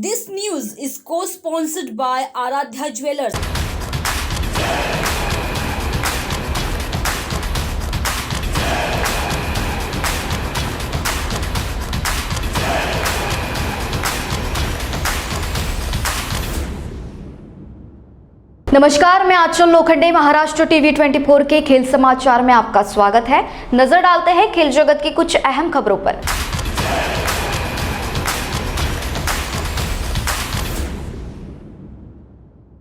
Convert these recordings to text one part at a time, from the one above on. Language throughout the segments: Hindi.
This news is co-sponsored by Aradhya Jewelers. नमस्कार, मैं आंचल लोखंडे। महाराष्ट्र टीवी 24 के खेल समाचार में आपका स्वागत है। नजर डालते हैं खेल जगत की कुछ अहम खबरों पर।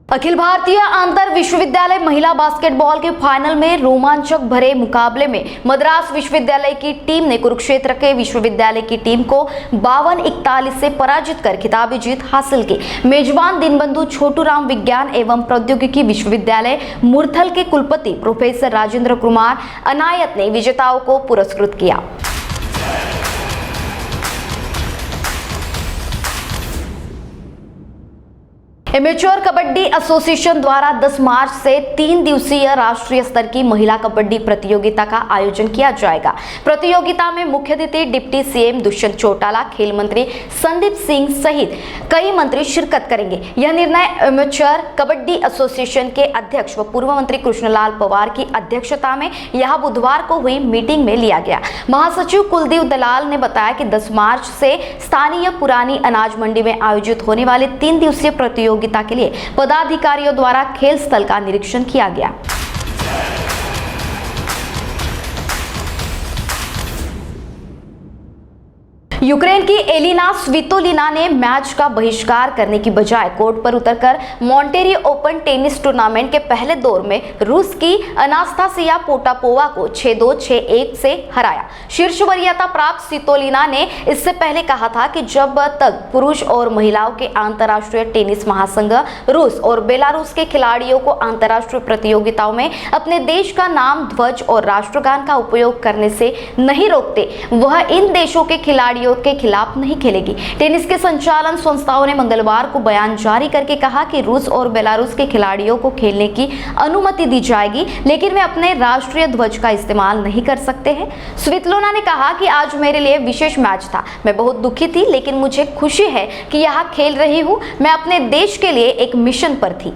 अखिल भारतीय अंतर विश्वविद्यालय महिला बास्केटबॉल के फाइनल में रोमांचक भरे मुकाबले में मद्रास विश्वविद्यालय की टीम ने कुरुक्षेत्र के विश्वविद्यालय की टीम को 52-41 से पराजित कर खिताबी जीत हासिल की। मेजबान दीनबंधु छोटूराम विज्ञान एवं प्रौद्योगिकी विश्वविद्यालय मुरथल के कुलपति प्रोफेसर राजेंद्र कुमार अनायत ने विजेताओं को पुरस्कृत किया। एमेच्योर कबड्डी एसोसिएशन द्वारा 10 मार्च से 3 दिवसीय राष्ट्रीय स्तर की महिला कबड्डी प्रतियोगिता का आयोजन किया जाएगा। प्रतियोगिता में मुख्य अतिथि डिप्टी सीएम दुष्यंत चौटाला, खेल मंत्री संदीप सिंह सहित कई मंत्री शिरकत करेंगे। यह निर्णय एमेच्योर कबड्डी एसोसिएशन के अध्यक्ष व पूर्व मंत्री कृष्णलाल पवार की अध्यक्षता में यहां बुधवार को हुई मीटिंग में लिया गया। महासचिव कुलदीप दलाल ने बताया कि 10 मार्च से स्थानीय पुरानी अनाज मंडी में आयोजित होने वाले 3 दिवसीय प्रतियोगिता के लिए पदाधिकारियों द्वारा खेल स्थल का निरीक्षण किया गया। यूक्रेन की एलिना स्वितोलिना ने मैच का बहिष्कार करने की बजाय कोर्ट पर उतरकर मॉन्टेरियो ओपन टेनिस टूर्नामेंट के पहले दौर में रूस की अनास्तासिया पोटापोवा को 6-2, 6-1 से हराया। शीर्ष वरीयता प्राप्त स्वितोलिना ने इससे पहले कहा था कि जब तक पुरुष और महिलाओं के अंतर्राष्ट्रीय टेनिस महासंघ रूस और बेलारूस के खिलाड़ियों को अंतर्राष्ट्रीय प्रतियोगिताओं में अपने देश का नाम, ध्वज और राष्ट्रगान का उपयोग करने से नहीं रोकते, वह इन देशों के खिलाड़ियों के खिलाफ नहीं खेलेगी। टेनिस के संचालन संस्थाओं ने मंगलवार को बयान जारी करके कहा कि रूस और बेलारूस के खिलाड़ियों को खेलने की अनुमति दी जाएगी, लेकिन वे अपने राष्ट्रीय ध्वज का इस्तेमाल नहीं कर सकते हैं। स्वितलोना ने कहा कि आज मेरे लिए विशेष मैच था। मैं बहुत दुखी थी, लेकिन मुझे खुशी है कि यहाँ खेल रही हूँ। मैं अपने देश के लिए एक मिशन पर थी।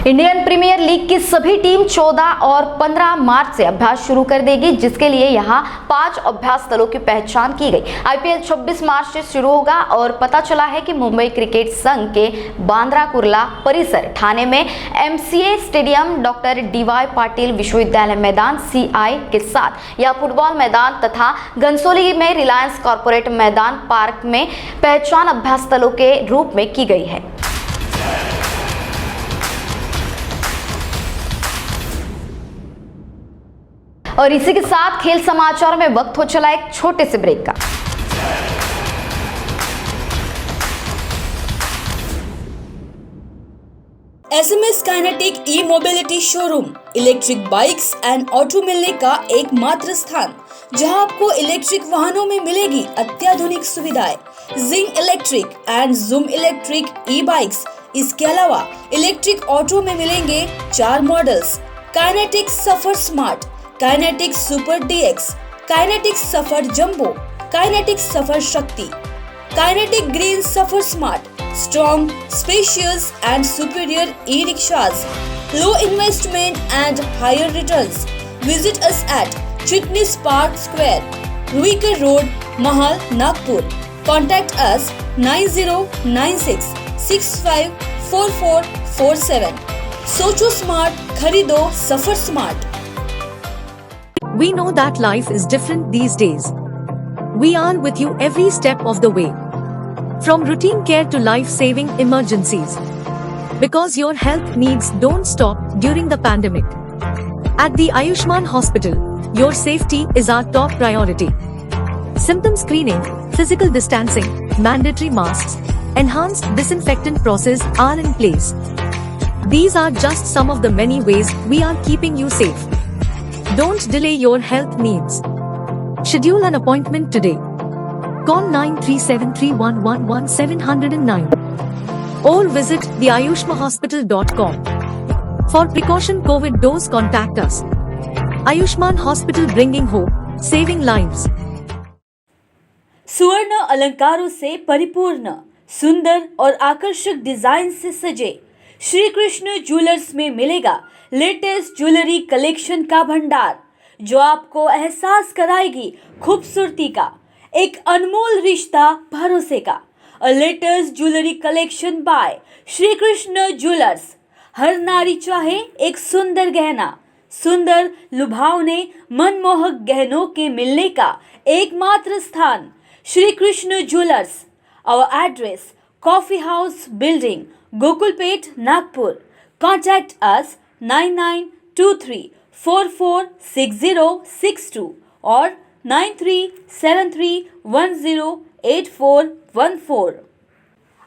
इंडियन प्रीमियर लीग की सभी टीम 14 और 15 मार्च से अभ्यास शुरू कर देगी, जिसके लिए यहां 5 अभ्यास स्थलों की पहचान की गई। आईपीएल 26 मार्च से शुरू होगा और पता चला है कि मुंबई क्रिकेट संघ के बांद्रा कुर्ला परिसर, ठाणे में MCA stadium, doctor DY Patil विश्वविद्यालय मैदान सीआई के साथ या फुटबॉल मैदान तथा घनसोली में रिलायंस कॉर्पोरेट मैदान पार्क में पहचान अभ्यास स्थलों के रूप में की गई है। और इसी के साथ खेल समाचार में वक्त हो चला एक छोटे से ब्रेक का। SMS kinetic E mobility showroom, electric bikes and auto मिलने का एकमात्र स्थान, जहां आपको इलेक्ट्रिक वाहनों में मिलेगी अत्याधुनिक सुविधाएं। Zing electric and Zoom electric e bikes. इसके अलावा इलेक्ट्रिक ऑटो में मिलेंगे 4 models: Kinetic Safar smart, Kinetic super DX, Kinetic Safar jumbo, Kinetic Safar Shakti, Kinetic green Safar smart, strong, spacious and superior e-rickshaws, low investment and higher returns. Visit us at Chitnis Park Square, Ruikar Road, Mahal, Nagpur. Contact us 9096 654447. सोचो स्मार्ट, खरीदो सफर smart. We know that life is different these days. We are with you every step of the way. From routine care to life-saving emergencies. Because your health needs don't stop during the pandemic. At the Ayushman Hospital, your safety is our top priority. Symptom screening, physical distancing, mandatory masks, enhanced disinfectant process are in place. These are just some of the many ways we are keeping you safe. Don't delay your health needs. Schedule an appointment today. Call 9373111709 or visit theayushmahospital.com. For precaution COVID dose, contact us. Ayushman Hospital, bringing hope, saving lives. स्वर्ण अलंकारों से परिपूर्ण, सुंदर और आकर्षक डिजाइन से सजे श्री कृष्ण ज्वेलर्स में मिलेगा लेटेस्ट ज्वेलरी कलेक्शन का भंडार, जो आपको एहसास कराएगी खूबसूरती का, एक अनमोल रिश्ता भरोसे का। A latest jewellery collection by Shri Krishna jewellers. हर नारी चाहे एक सुंदर गहना, सुंदर लुभावने मनमोहक गहनों के मिलने का एकमात्र स्थान Shri Krishna jewellers. Our address coffee house building, Gokulpet, Nagpur. Contact us 9923446062 और 9373108414।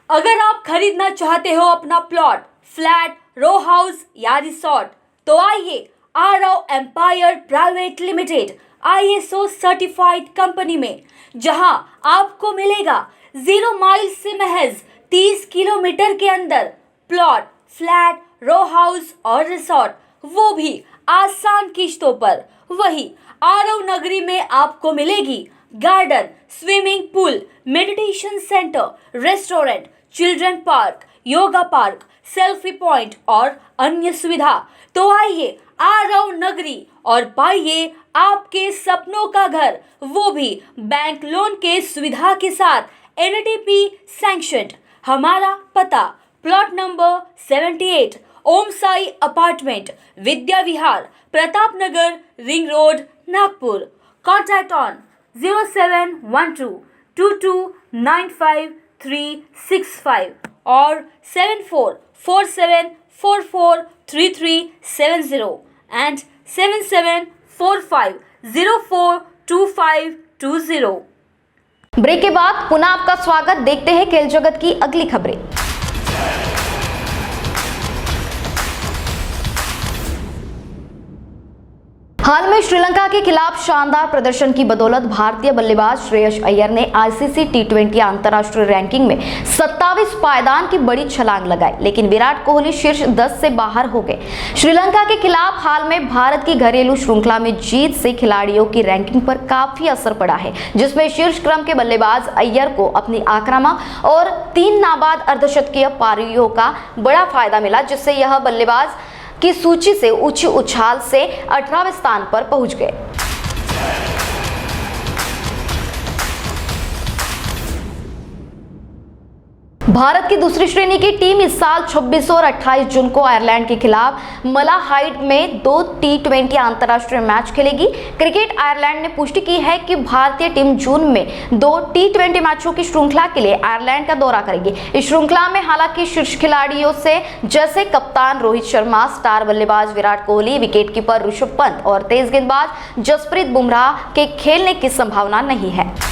अगर आप खरीदना चाहते हो अपना प्लॉट, फ्लैट, रो हाउस या रिसोर्ट, तो आइए Aarav empire private limited ISO certified company में, जहां आपको मिलेगा 0 माइल से महज 30 किलोमीटर के अंदर प्लॉट, फ्लैट, रो हाउस और रिसोर्ट, वो भी आसान किश्तों पर। वही आरव नगरी में आपको मिलेगी garden, swimming pool, meditation centre, restaurant, children park, yoga park, selfie point और अन्य सुविधा। तो आइए आरव नगरी और पाइए आपके सपनों का घर, वो भी बैंक लोन के सुविधा के साथ, NTP सैंक्शन्ड। हमारा पता plot number 78, Om Sai apartment, Vidya Vihar, Pratap Nagar, ring road, Nagpur. Contact on 0712295365 और 7447443370 and 7745042520। ब्रेक के बाद पुनः आपका स्वागत। देखते हैं खेल जगत की अगली खबरें। हाल में श्रीलंका के खिलाफ शानदार प्रदर्शन की बदौलत भारतीय बल्लेबाज श्रेयस अय्यर ने ICC T20 अंतर्राष्ट्रीय रैंकिंग में 27 पायदान की बड़ी छलांग लगाई, लेकिन विराट कोहली शीर्ष 10 से बाहर हो गए। श्रीलंका के खिलाफ हाल में भारत की घरेलू श्रृंखला में जीत से खिलाड़ियों की रैंकिंग पर काफी असर पड़ा है, जिसमें शीर्ष क्रम के बल्लेबाज अय्यर को अपनी आक्रामक और 3 नाबाद अर्धशतकीय पारियों का बड़ा फायदा मिला, जिससे यह बल्लेबाज की सूची से ऊंची उछाल से 18वें स्थान पर पहुंच गए। भारत की दूसरी श्रेणी की टीम इस साल 26 और 28 जून को आयरलैंड के खिलाफ मलाहाइड में 2 T20 अंतर्राष्ट्रीय मैच खेलेगी। क्रिकेट आयरलैंड ने पुष्टि की है कि भारतीय टीम जून में 2 T20 मैचों की श्रृंखला के लिए आयरलैंड का दौरा करेगी। इस श्रृंखला में हालांकि शीर्ष खिलाड़ियों से जैसे कप्तान रोहित शर्मा, स्टार बल्लेबाज विराट कोहली, विकेटकीपर ऋषभ पंत और तेज गेंदबाज जसप्रीत बुमराह के खेलने की संभावना नहीं है।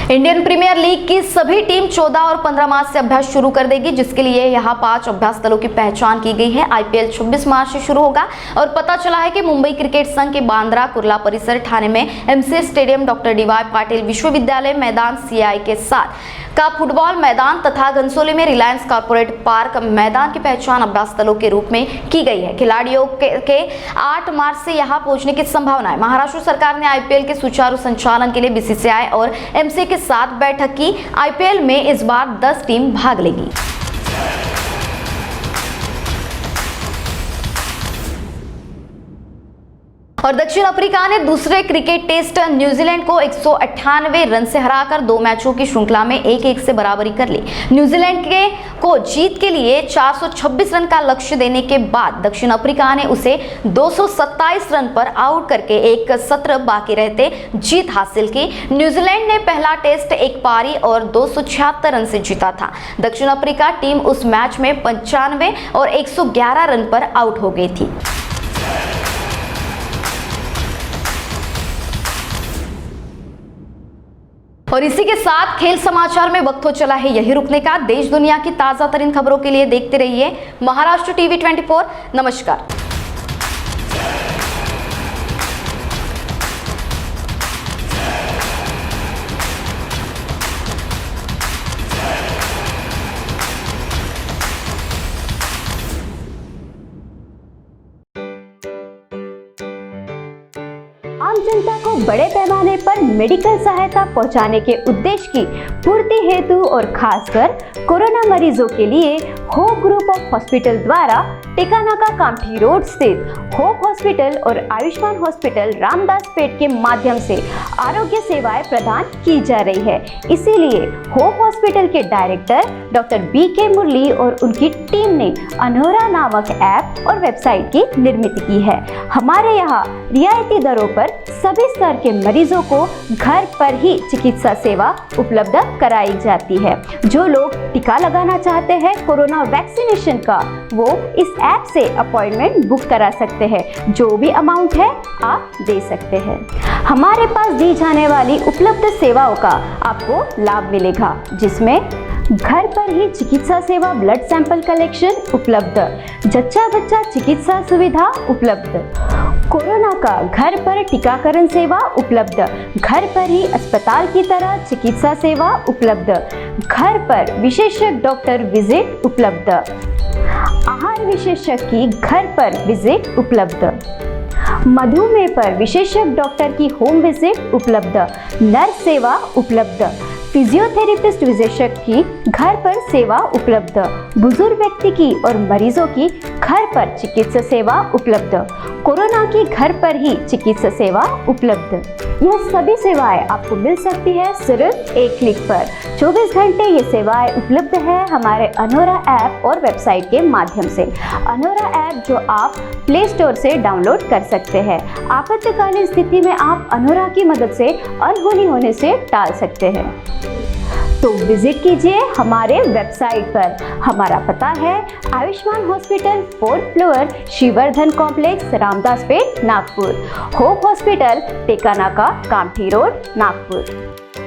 इंडियन प्रीमियर लीग की सभी टीम 14 और 15 मार्च से अभ्यास शुरू कर देगी, जिसके लिए यहां 5 अभ्यास दलों की पहचान की गई है। IPL 26 मार्च से शुरू होगा और पता चला है कि मुंबई क्रिकेट संघ के बांद्रा कुर्ला परिसर, ठाणे में MC stadium, doctor DY Patil विश्वविद्यालय मैदान, CI के साथ का फुटबॉल मैदान तथा घनसोली में रिलायंस कॉर्पोरेट पार्क मैदान की पहचान अभ्यास दलों के रूप में की गई है। खिलाड़ियों के 8 मार्च से यहां पहुंचने की संभावना है। महाराष्ट्र सरकार ने IPL के सुचारू संचालन के लिए BCCI और MC के साथ बैठक की। IPL में इस बार 10 टीम भाग लेगी। और दक्षिण अफ्रीका ने दूसरे क्रिकेट टेस्ट न्यूजीलैंड को 198 रन से हराकर 2 मैचों की श्रृंखला में 1-1 से बराबरी कर ली। न्यूजीलैंड को जीत के लिए 426 रन का लक्ष्य देने के बाद दक्षिण अफ्रीका ने उसे 227 रन पर आउट करके एक सत्र बाकी रहते जीत हासिल की। न्यूजीलैंड ने पहला टेस्ट 1 पारी और 276 रन से जीता था। दक्षिण अफ्रीका टीम उस मैच में 95 और 111 रन पर आउट हो गई थी। और इसी के साथ खेल समाचार में वक्त हो चला है यही रुकने का। देश दुनिया की ताजा तरीन खबरों के लिए देखते रहिए महाराष्ट्र TV 24। नमस्कार। आम जनता को बड़े पैमाने पर मेडिकल सहायता पहुंचाने के उद्देश्य की पूर्ति हेतु और खासकर कोरोना मरीजों के लिए होप ग्रुप ऑफ हॉस्पिटल द्वारा टिकानाका कामठी रोड स्थित होप हॉस्पिटल और आयुष्मान हॉस्पिटल रामदास पेट के माध्यम से आरोग्य सेवाएं प्रदान की जा रही है। इसीलिए होप हॉस्पिटल के डायरेक्टर डॉक्टर BK मुरली और उनकी टीम ने अनोरा नामक ऐप और वेबसाइट की निर्मित की है। हमारे यहाँ रियायती दरों पर सभी स्तर के मरीजों को घर पर ही चिकित्सा सेवा उपलब्ध कराई जाती है। जो लोग टीका लगाना चाहते हैं कोरोना वैक्सीनेशन का, वो इस ऐप से अपॉइंटमेंट बुक करा सकते हैं। जो भी अमाउंट है आप दे सकते हैं। हमारे पास दी जाने वाली उपलब्ध सेवाओं का आपको लाभ मिलेगा, जिसमें घर पर ही चिकित्सा सेवा, ब्लड सैंपल कलेक्शन उपलब्ध, जच्चा बच्चा चिकित्सा सुविधा उपलब्ध, कोरोना का घर पर टीकाकरण सेवा उपलब्ध, घर पर ही अस्पताल की तरह चिकित्सा सेवा उपलब्ध, घर पर विशेषज्ञ डॉक्टर विजिट उपलब्ध, आहार विशेषज्ञ की घर पर विजिट उपलब्ध, मधुमेह पर विशेषज्ञ डॉक्टर की होम विजिट उपलब्ध, नर्स सेवा उपलब्ध, फिजियोथेरेपिस्ट विशेषज्ञ की घर पर सेवा उपलब्ध, बुजुर्ग व्यक्ति की और मरीजों की घर पर चिकित्सा सेवा उपलब्ध, कोरोना की घर पर ही चिकित्सा सेवा उपलब्ध। यह सभी सेवाएं आपको मिल सकती है सिर्फ एक क्लिक पर। 24 घंटे ये सेवाएं उपलब्ध है हमारे अनोरा ऐप और वेबसाइट के माध्यम से। अनोरा ऐप जो आप प्ले स्टोर से डाउनलोड कर सकते हैं। आपातकालीन स्थिति में आप अनोरा की मदद से अनहोनी होने से टाल सकते हैं। तो विजिट कीजिए हमारे वेबसाइट पर। हमारा पता है Ayushman hospital 4th floor, Shrivardhan complex, Ramdas Peth, Nagpur. Hope hospital Tekanaka Kamthi road, Nagpur.